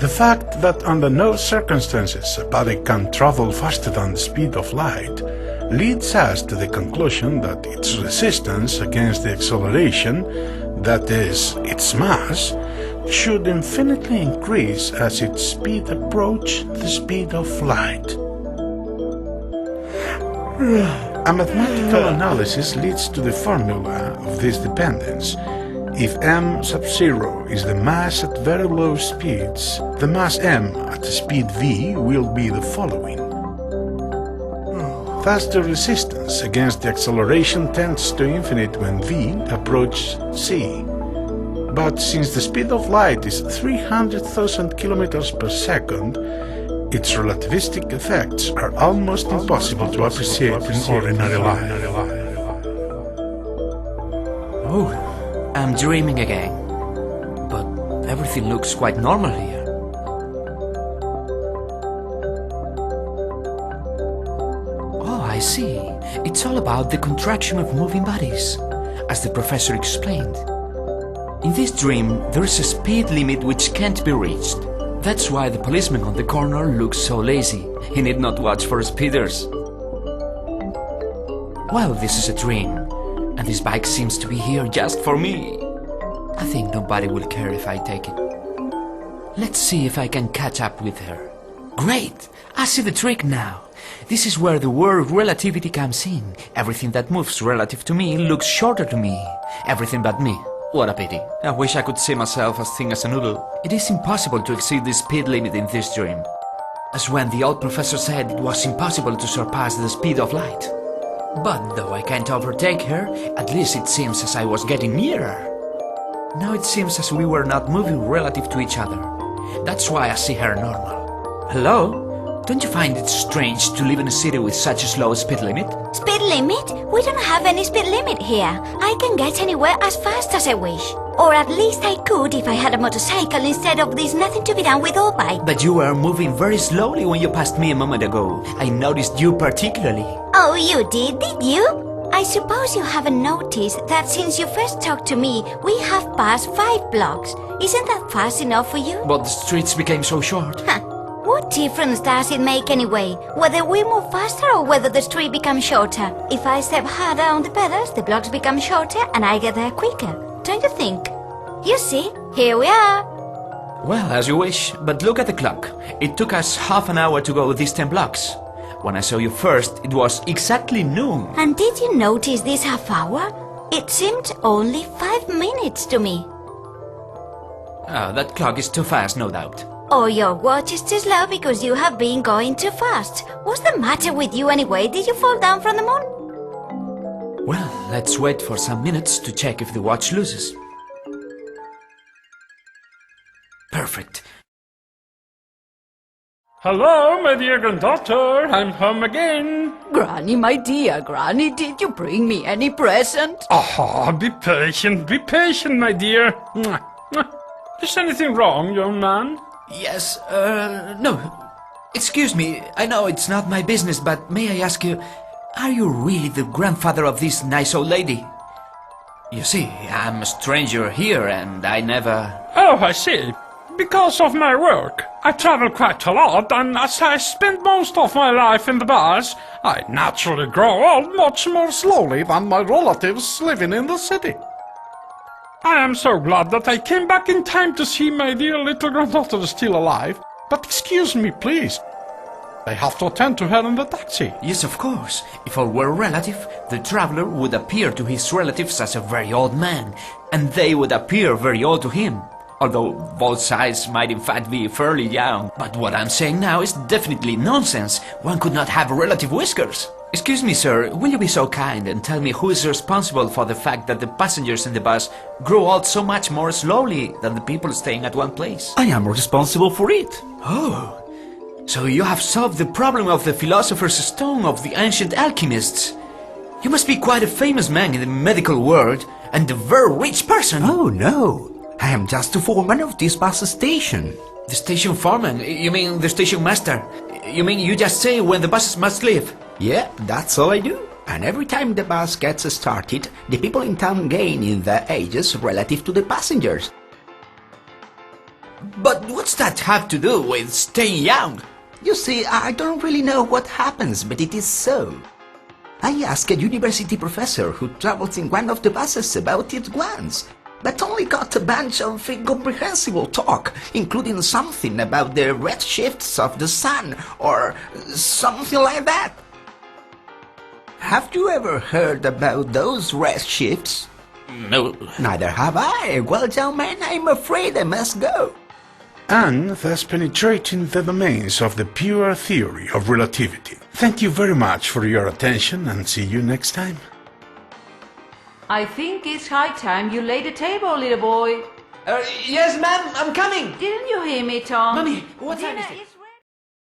The fact that under no circumstances a body can travel faster than the speed of light leads us to the conclusion that its resistance against the acceleration, that is, its mass, should infinitely increase as its speed approaches the speed of light. A mathematical analysis leads to the formula of this dependence. If m sub 0 is the mass at very low speeds, the mass m at a speed v will be the following. Thus the resistance against the acceleration tends to infinite when v approaches c. But since the speed of light is 300,000 kilometers per second, its relativistic effects are almost impossible to appreciate in ordinary life. Oh, I'm dreaming again. But everything looks quite normal here. Oh, I see. It's all about the contraction of moving bodies, as the professor explained. In this dream, there is a speed limit which can't be reached. That's why the policeman on the corner looks so lazy. He need not watch for speeders. Well, this is a dream, and this bike seems to be here just for me. I think nobody will care if I take it. Let's see if I can catch up with her. Great! I see the trick now. This is where the word relativity comes in. Everything that moves relative to me looks shorter to me. Everything but me. What a pity. I wish I could see myself as thin as a noodle. It is impossible to exceed the speed limit in this dream. As when the old professor said it was impossible to surpass the speed of light. But though I can't overtake her, at least it seems as I was getting nearer. Now it seems as we were not moving relative to each other. That's why I see her normal. Hello? Don't you find it strange to live in a city with such a slow speed limit? Speed limit? We don't have any speed limit here. I can get anywhere as fast as I wish. Or at least I could if I had a motorcycle instead of this nothing to be done with all bike. But you were moving very slowly when you passed me a moment ago. I noticed you particularly. Oh, you did you? I suppose you haven't noticed that since you first talked to me, we have passed 5 blocks. Isn't that fast enough for you? But the streets became so short. What difference does it make anyway? Whether we move faster or whether the street becomes shorter? If I step harder on the pedals, the blocks become shorter and I get there quicker. Don't you think? You see, here we are. Well, as you wish, but look at the clock. It took us half an hour to go these 10 blocks. When I saw you first, it was exactly noon. And did you notice this half hour? It seemed only 5 minutes to me. That clock is too fast, no doubt. Or your watch is too slow because you have been going too fast. What's the matter with you anyway? Did you fall down from the moon? Well, let's wait for some minutes to check if the watch loses. Perfect. Hello, my dear granddaughter. I'm home again. Granny, my dear Granny, did you bring me any present? Be patient, my dear. Mwah, mwah. Is anything wrong, young man? Yes, no. Excuse me, I know it's not my business, but may I ask you, are you really the grandfather of this nice old lady? You see, I'm a stranger here and I never... Oh, I see. Because of my work. I travel quite a lot, and as I spend most of my life in the bars, I naturally grow old much more slowly than my relatives living in the city. I am so glad that I came back in time to see my dear little granddaughter still alive. But excuse me, please. I have to attend to her in the taxi. Yes, of course. If all were relative, the traveler would appear to his relatives as a very old man, and they would appear very old to him. Although both sides might in fact be fairly young. But what I'm saying now is definitely nonsense. One could not have relative whiskers. Excuse me, sir, will you be so kind and tell me who is responsible for the fact that the passengers in the bus grow old so much more slowly than the people staying at one place? I am responsible for it. Oh, so you have solved the problem of the philosopher's stone of the ancient alchemists. You must be quite a famous man in the medical world and a very rich person. Oh, no. I am just the foreman of this bus station. The station foreman? You mean the station master? You mean you just say when the buses must leave? Yeah, that's all I do. And every time the bus gets started, the people in town gain in their ages relative to the passengers. But what's that have to do with staying young? You see, I don't really know what happens, but it is so. I asked a university professor who travels in one of the buses about it once, but only got a bunch of incomprehensible talk, including something about the red shifts of the sun, or something like that. Have you ever heard about those red shifts? No. Neither have I. Well, young man, I'm afraid I must go. And thus penetrating the domains of the pure theory of relativity. Thank you very much for your attention and see you next time. I think it's high time you laid a table, little boy. Yes, ma'am, I'm coming. Didn't you hear me, Tom? Mommy, what time Dinner is it? is